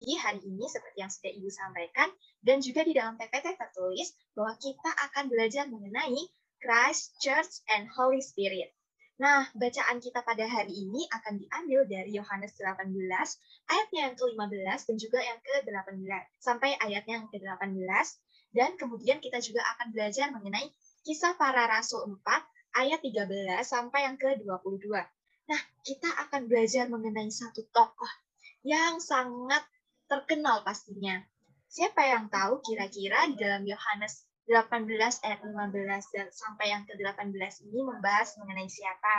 Jadi hari ini seperti yang sudah Ibu sampaikan, dan juga di dalam PPT tertulis bahwa kita akan belajar mengenai Christ, Church, and Holy Spirit. Nah, bacaan kita pada hari ini akan diambil dari Yohanes 18, ayatnya yang ke-15 dan juga yang ke-18, sampai ayatnya yang ke-18. Dan kemudian kita juga akan belajar mengenai Kisah Para Rasul 4, ayat 13 sampai yang ke-22. Nah, kita akan belajar mengenai satu tokoh yang sangat terkenal pastinya. Siapa yang tahu kira-kira di dalam Yohanes 18 ayat 15 dan sampai yang ke-18 ini membahas mengenai siapa?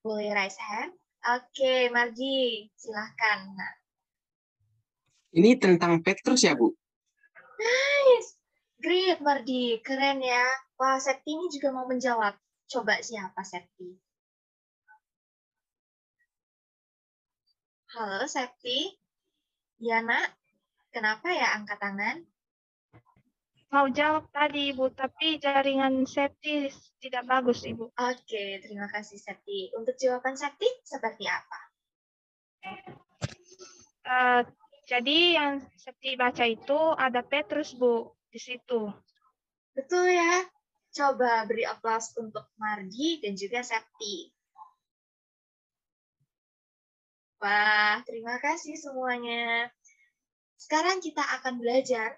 Boleh raise hand? Oke, Marji, silahkan. Nah. Ini tentang Petrus ya, Bu? Nice! Great, Mardi. Keren ya. Wah, Septi ini juga mau menjawab. Coba siapa, Septi? Halo, Septi. Ya, Nak. Kenapa ya angkat tangan? Mau jawab tadi, Ibu, tapi jaringan Septi tidak bagus, Ibu. Oke, terima kasih, Septi. Untuk jawaban Septi, seperti apa? Jadi yang Septi baca itu ada Petrus, Bu, di situ. Betul ya. Coba beri aplaus untuk Mardi dan juga Septi. Wah, terima kasih semuanya. Sekarang kita akan belajar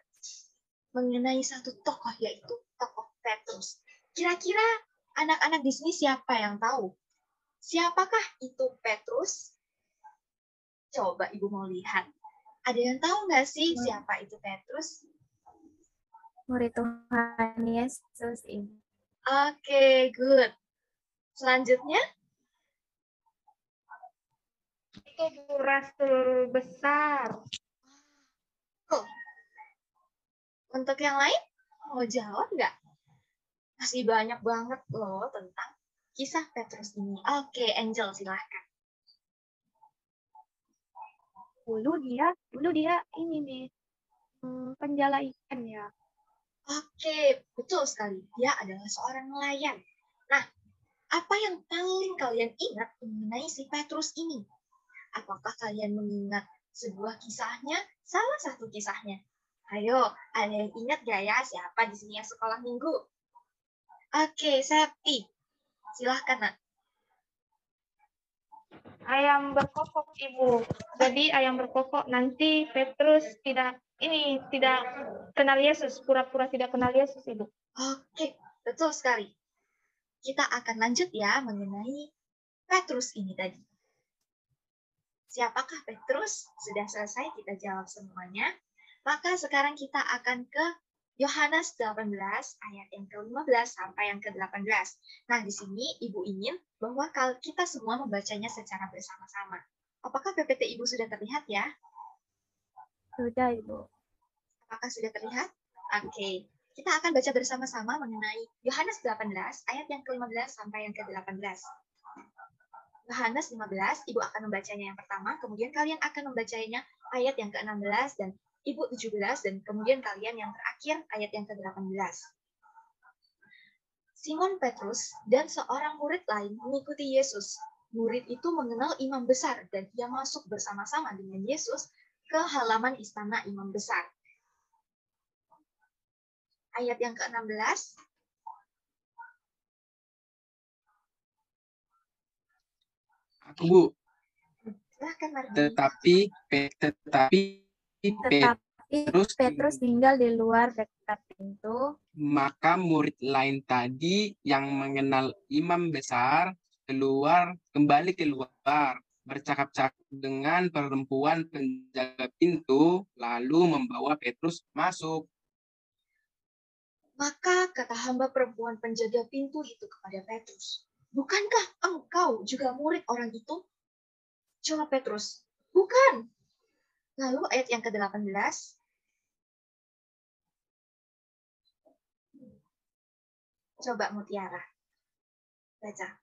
mengenai satu tokoh, yaitu tokoh Petrus. Kira-kira anak-anak di sini siapa yang tahu? Siapakah itu Petrus? Coba Ibu mau lihat. Ada yang tahu nggak sih siapa itu Petrus? Murid Tuhan Yesus, Ibu. Oke, good. Selanjutnya? Itu rasul besar. Oh. Untuk yang lain, mau jawab nggak? Masih banyak banget loh tentang kisah Petrus ini. Oke, Angel, silahkan. Dulu dia ini nih, penjala ikan ya. Oke, betul sekali. Dia adalah seorang nelayan. Nah, apa yang paling kalian ingat mengenai si Petrus ini? Apakah kalian mengingat sebuah kisahnya? Salah satu kisahnya. Ayo, ada yang ingat gak ya siapa di sini yang sekolah minggu? Oke, Septi. Silahkan, Nak. Ayam berkokok, Ibu. Jadi ayam berkokok nanti Petrus tidak kenal Yesus, pura-pura tidak kenal Yesus, Ibu. Oke, betul sekali. Kita akan lanjut ya mengenai Petrus ini tadi. Siapakah Petrus? Sudah selesai kita jawab semuanya. Maka sekarang kita akan ke Yohanes 18 ayat yang ke-15 sampai yang ke-18. Nah, di sini Ibu ingin bahwa kita semua membacanya secara bersama-sama. Apakah PPT Ibu sudah terlihat ya? Sudah, Ibu. Apakah sudah terlihat? Oke. Kita akan baca bersama-sama mengenai Yohanes 18 ayat yang ke-15 sampai yang ke-18. Yohanes 15, Ibu akan membacanya yang pertama, kemudian kalian akan membacanya ayat yang ke-16 dan Ibu 17, dan kemudian kalian yang terakhir ayat yang ke-18. Simon Petrus dan seorang murid lain mengikuti Yesus. Murid itu mengenal imam besar dan ia masuk bersama-sama dengan Yesus ke halaman istana imam besar. Ayat yang ke-16. Bu. Silahkan, Mardi. Tetapi Petrus tinggal di luar dekat pintu. Maka murid lain tadi yang mengenal imam besar kembali keluar, bercakap-cakap dengan perempuan penjaga pintu, lalu membawa Petrus masuk. Maka kata hamba perempuan penjaga pintu itu kepada Petrus, "Bukankah engkau juga murid orang itu?" Jawab Petrus, "Bukan." Lalu ayat yang ke-18. Coba Mutiara. Baca.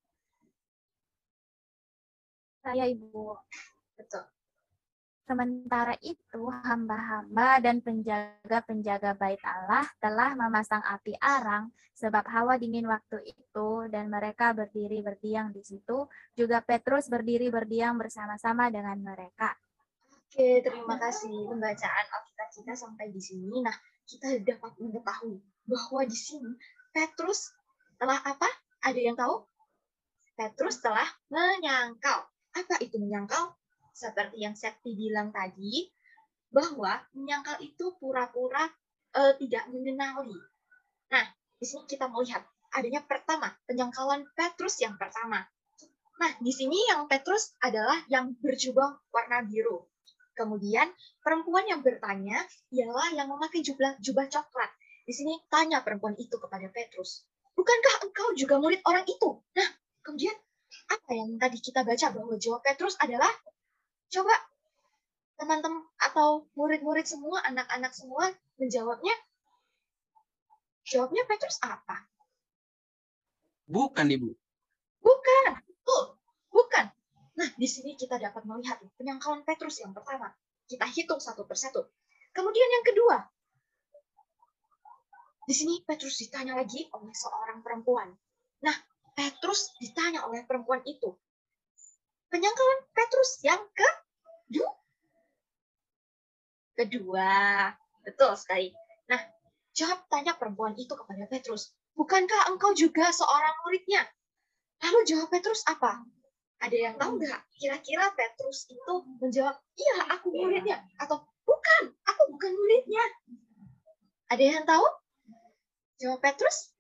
Saya, Ibu. Betul. Sementara itu, hamba-hamba dan penjaga-penjaga bait Allah telah memasang api arang sebab hawa dingin waktu itu, dan mereka berdiri berdiam di situ. Juga Petrus berdiri berdiam bersama-sama dengan mereka. Oke, terima kasih pembacaan Alkitab kita sampai di sini. Nah, kita dapat mengetahui bahwa di sini Petrus telah apa? Ada yang tahu? Petrus telah menyangkal. Apa itu menyangkal? Seperti yang Septi bilang tadi, bahwa menyangkal itu pura-pura tidak mengenali. Nah, di sini kita melihat adanya pertama, penyangkalan Petrus yang pertama. Nah, di sini yang Petrus adalah yang berjubah warna biru. Kemudian perempuan yang bertanya ialah yang memakai jubah coklat. Di sini tanya perempuan itu kepada Petrus, bukankah engkau juga murid orang itu? Nah, kemudian apa yang tadi kita baca bahwa jawab Petrus adalah, coba teman-teman atau murid-murid semua, anak-anak semua menjawabnya. Jawabnya Petrus apa? Bukan, Ibu. Bukan. Bukan. Nah, di sini kita dapat melihat penyangkalan Petrus yang pertama. Kita hitung satu persatu. Kemudian yang kedua. Di sini Petrus ditanya lagi oleh seorang perempuan. Nah, Petrus ditanya oleh perempuan itu. Penyangkalan Petrus yang kedua. Betul sekali. Nah, jawab tanya perempuan itu kepada Petrus. Bukankah engkau juga seorang muridnya? Lalu jawab Petrus apa? Ada yang tahu nggak? Kira-kira Petrus itu menjawab, iya aku muridnya. Atau bukan, aku bukan muridnya. Ada yang tahu? Jawab Petrus?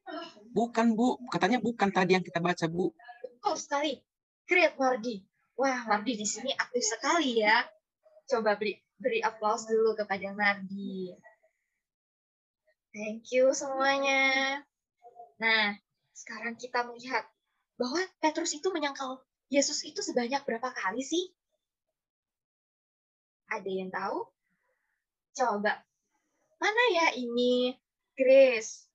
Bukan, Bu. Katanya bukan tadi yang kita baca, Bu. Betul sekali. Great, Mardi. Wah, Mardi di sini aktif sekali ya. Coba beri aplaus dulu kepada Mardi. Thank you semuanya. Nah, sekarang kita melihat bahwa Petrus itu menyangkal Yesus itu sebanyak berapa kali sih? Ada yang tahu? Coba. Mana ya ini? Grace.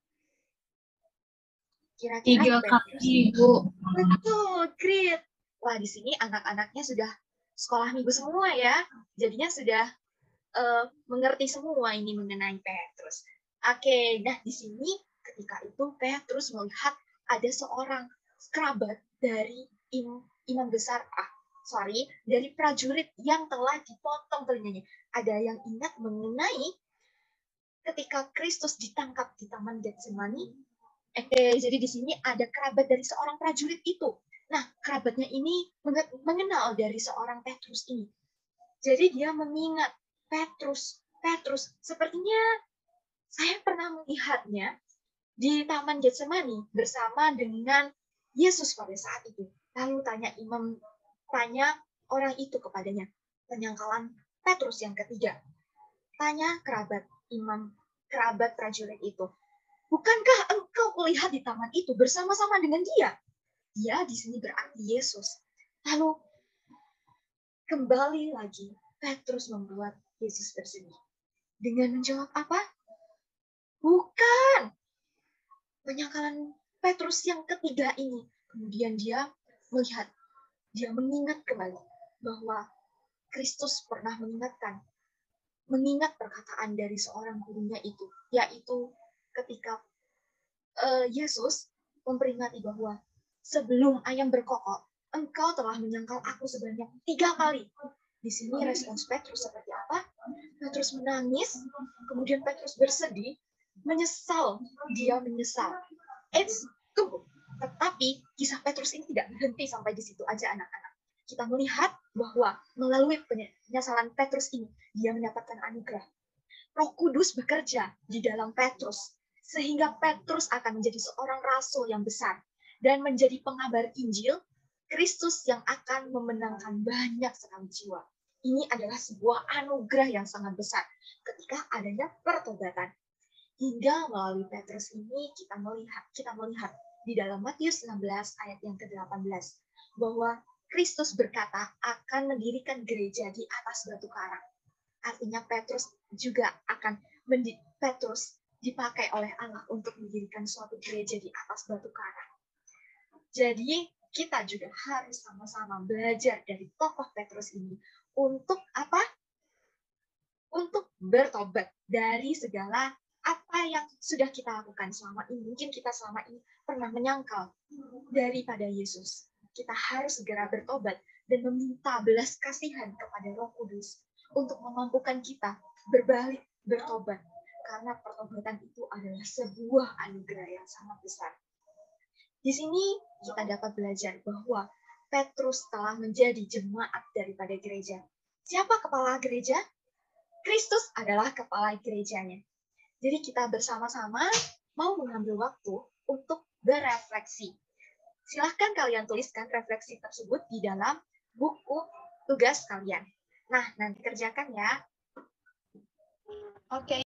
Kira-kira 3 kali, Bu. Betul, great. Wah, di sini anak-anaknya sudah sekolah minggu semua ya. Jadinya sudah mengerti semua ini mengenai Petrus. Oke, nah di sini ketika itu Petrus melihat ada seorang kerabat dari imam besar, dari prajurit yang telah dipotong telinganya. Ada yang ingat mengenai ketika Kristus ditangkap di Taman Getsemani? Jadi di sini ada kerabat dari seorang prajurit itu. Nah, kerabatnya ini mengenal dari seorang Petrus ini. Jadi dia mengingat Petrus, sepertinya saya pernah melihatnya di Taman Getsemani bersama dengan Yesus pada saat itu. Lalu tanya orang itu kepadanya. Penyangkalan Petrus yang ketiga. Tanya kerabat prajurit itu. Bukankah engkau melihat di taman itu bersama-sama dengan dia? Dia di sini berarti Yesus. Lalu kembali lagi Petrus membuat Yesus bersedih. Dengan menjawab apa? Bukan. Penyangkalan Petrus yang ketiga ini. Kemudian dia mengingat kembali bahwa Kristus pernah mengingat perkataan dari seorang gurunya itu, yaitu ketika Yesus memperingati bahwa sebelum ayam berkokok, engkau telah menyangkal aku sebanyak 3 kali. Di sini respons Petrus seperti apa? Petrus menangis, kemudian Petrus bersedih, menyesal. Dia menyesal. Tunggu. Tetapi kisah Petrus ini tidak berhenti sampai di situ aja, anak-anak. Kita melihat bahwa melalui penyesalan Petrus ini, dia mendapatkan anugerah. Roh Kudus bekerja di dalam Petrus, sehingga Petrus akan menjadi seorang rasul yang besar dan menjadi pengabar Injil Kristus yang akan memenangkan banyak sekali jiwa. Ini adalah sebuah anugerah yang sangat besar ketika adanya pertobatan. Hingga melalui Petrus ini kita melihat di dalam Matius 16 ayat yang ke-18 bahwa Kristus berkata akan mendirikan gereja di atas batu karang. Artinya Petrus dipakai oleh Allah untuk mendirikan suatu gereja di atas batu karang. Jadi kita juga harus sama-sama belajar dari tokoh Petrus ini untuk apa? Untuk bertobat dari segala apa yang sudah kita lakukan selama ini. Mungkin kita selama ini pernah menyangkal daripada Yesus. Kita harus segera bertobat dan meminta belas kasihan kepada Roh Kudus untuk memampukan kita berbalik, bertobat. Karena pertobatan itu adalah sebuah anugerah yang sangat besar. Di sini kita dapat belajar bahwa Petrus telah menjadi jemaat daripada gereja. Siapa kepala gereja? Kristus adalah kepala gerejanya. Jadi kita bersama-sama mau mengambil waktu untuk berefleksi. Silahkan kalian tuliskan refleksi tersebut di dalam buku tugas kalian. Nah, nanti kerjakan ya. Oke.